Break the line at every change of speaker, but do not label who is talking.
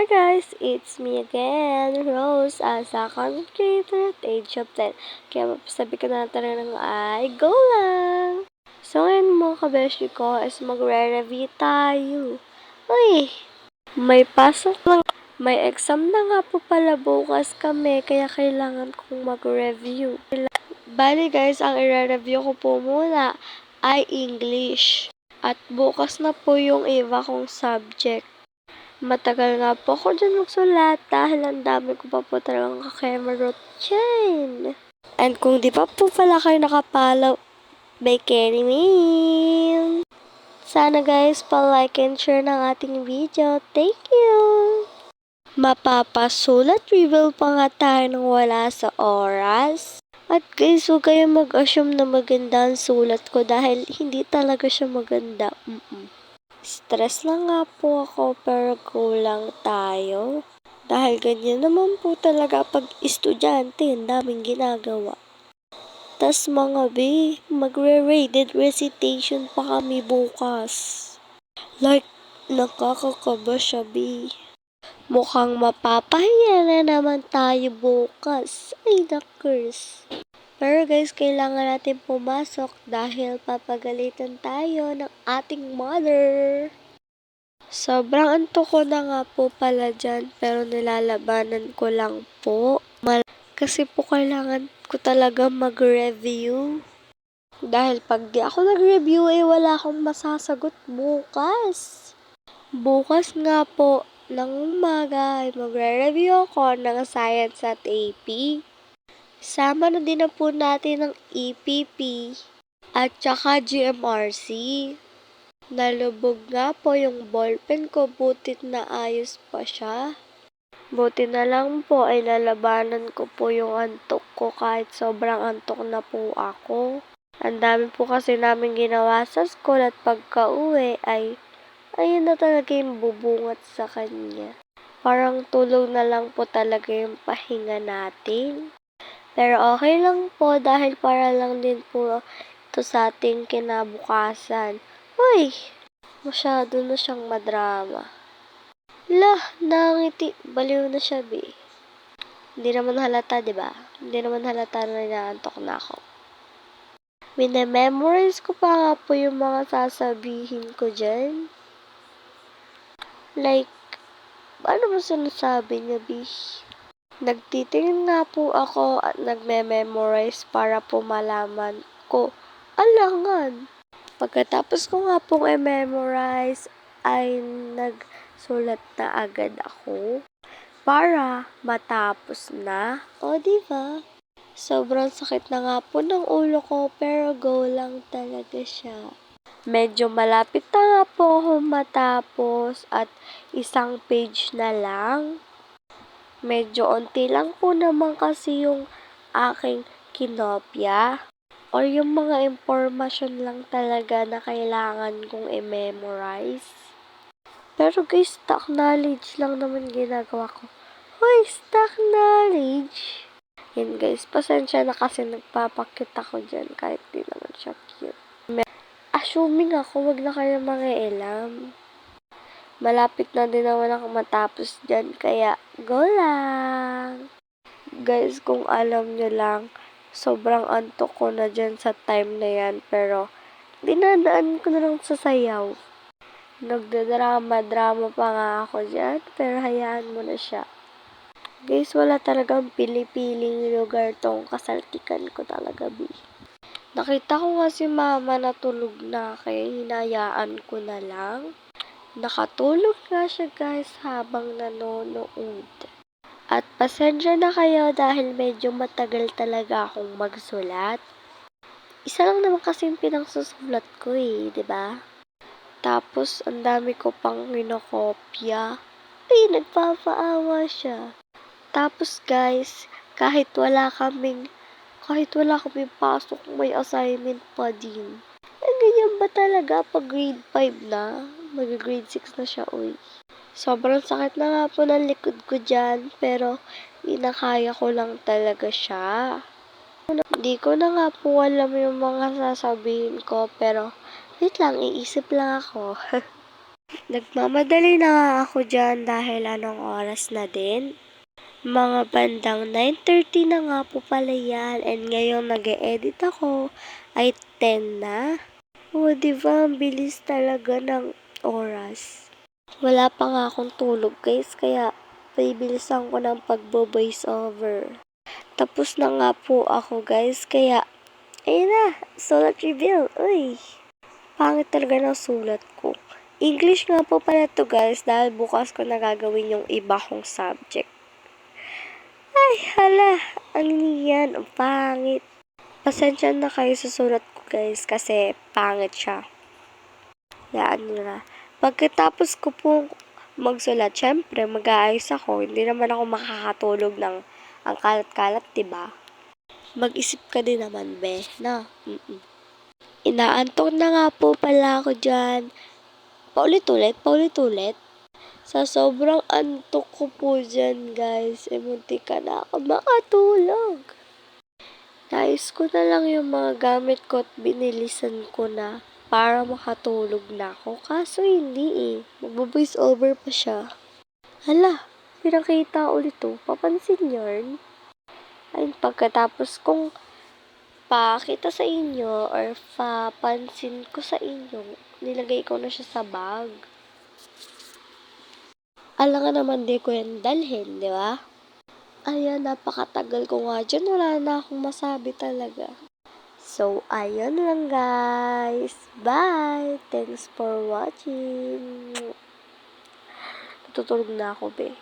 guys, it's me again, Rose, as a content creator at age of 10. Kaya mapasabi ka natin ng ay, go lang! So ngayon mga kabeshi ko is magre-review tayo. Uy, may pasok lang. May exam na nga po pala bukas kami, kaya kailangan kong mag-review. Bali guys, ang i-review ko po muna ay English. At bukas na po yung iba kong subject. Matagal nga po ako dyan magsulat dahil ang dami ko pa po talagang kakemarot dyan. And kung di pa po pala kayo nakapalaw, by Kenny Mim. Sana guys, pa-like and share ng ating video. Thank you! Mapapasulat reveal pa nga tayo nang wala sa oras. At guys, huwag kayong mag-assume na maganda ang sulat ko dahil hindi talaga siya maganda. Stress lang nga po ako pero go lang tayo. Dahil ganyan naman po talaga pag estudyante, ang daming ginagawa. Tas mga B, magre-rated recitation pa kami bukas. Like, nakakakaba siya B. Mukhang mapapahiya na naman tayo bukas. Ay, nakers. Pero guys, kailangan natin pumasok dahil papagalitan tayo ng ating mother. Sobrang antok ko na nga po pala dyan, pero nilalabanan ko lang po. Kasi po kailangan ko talaga mag-review. Dahil pag di ako nag-review, wala akong masasagot bukas. Bukas nga po, ng umaga, ay magre-review ako ng Science at AP. Sama na din na po natin ng EPP at saka GMRC. Nalubog nga po yung ballpen ko, butit na ayos pa siya. Buti na lang po ay nalabanan ko po yung antok ko kahit sobrang antok na po ako. Ang dami po kasi namin ginawa sa school at pagka-uwi ay ayun na talaga yung bubungat sa kanya. Parang tulog na lang po talaga yung pahinga natin. Pero okay lang po dahil para lang din po ito sa ating kinabukasan. Uy! Masyado na siyang madrama. Lah, nangiti. Baliw na siya, be. Hindi naman halata, diba? Hindi naman halata na inaantok na ako. Minememorize ko pa nga po yung mga sasabihin ko dyan. Like, ano ba sinasabi niya, be? Nagtitingin nga po ako at nagme-memorize para po malaman ko. Alangan! Pagkatapos ko nga pong i-memorize, ay nagsulat na agad ako para matapos na. O, diba? Sobrang sakit na nga po ng ulo ko, pero go lang talaga siya. Medyo malapit na nga po ako matapos at isang page na lang. Medyo onti lang po naman kasi yung aking kinopya or yung mga impormasyon lang talaga na kailangan kong i-memorize. Pero guys, stock knowledge lang naman ginagawa ko. Hoy, stock knowledge! Yan guys, pasensya na kasi nagpapakit ako dyan kahit di naman siya cute. Assuming ako, wag na kayo mangialam. Malapit na din naman ako matapos dyan, kaya go lang! Guys, kung alam nyo lang, sobrang antok ko na dyan sa time na yan, pero dinadaan ko na lang sa sayaw. Nagdadrama-drama pa nga ako dyan, pero hayaan mo na siya. Guys, wala talagang pili-piling lugar tong kasaltikan ko talaga, bi. Nakita ko nga si mama na tulog na, kaya hinayaan ko na lang. Nakatulog nga siya guys habang nanonood. At pasensya na kayo dahil medyo matagal talaga akong magsulat. Isa lang naman kasi yung pinangsusulat ko eh, 'di ba? Tapos ang dami ko pang kinokopya. Ay, nagpapaawa siya. Tapos guys, kahit wala kaming pasok, may assignment pa din. Ganyan ba talaga pag grade 5 na? Mag-grade 6 na siya, uy. Sobrang sakit na nga po ng likod ko dyan, pero inakaya ko lang talaga siya. Hindi ko na nga po alam yung mga sasabihin ko, pero wait lang, iisip lang ako. Nagmamadali na nga ako dyan dahil anong oras na din? Mga bandang 9:30 na nga po pala yan, and ngayong nag-e-edit ako ay 10 na. O, diba? Ang bilis talaga ng oras. Wala pa nga akong tulog, guys, kaya bibilisan ko ng pagbo-voice over. Tapos na nga po ako, guys, kaya ayun na, sulat reveal. Uy, pangit talaga ng sulat ko. English nga po pala to, guys, dahil bukas ko nagagawin yung iba kong subject. Ay, hala, ano yan? Ang pangit. Pasensya na kayo sa sulat ko, guys, kasi pangit siya. Yan nyo na. Pagkatapos ko po magsulat, syempre, mag-aayos ako. Hindi naman ako makakatulog ng ang kalat-kalat, diba? Mag-isip ka din naman, be, na? Inaantok na nga po pala ako dyan. Paulit-ulit. Sa sobrang antok ko po dyan, guys, munti ka na ako makatulog. Nais ko na lang yung mga gamit ko at binilisan ko na para makatulog na ako. Kaso hindi eh. Magbo-voice over pa siya. Hala, pinakita ulit to. Papansin yarn. Ay, pagkatapos kong pakita sa inyo or papansin ko sa inyo, nilagay ko na siya sa bag. Alam nga naman di ko yan dalhin, di ba? Ayan, napakatagal ko nga dyan. Wala na akong masabi talaga. So, ayun lang guys. Bye! Thanks for watching. Tutulog na ako, be.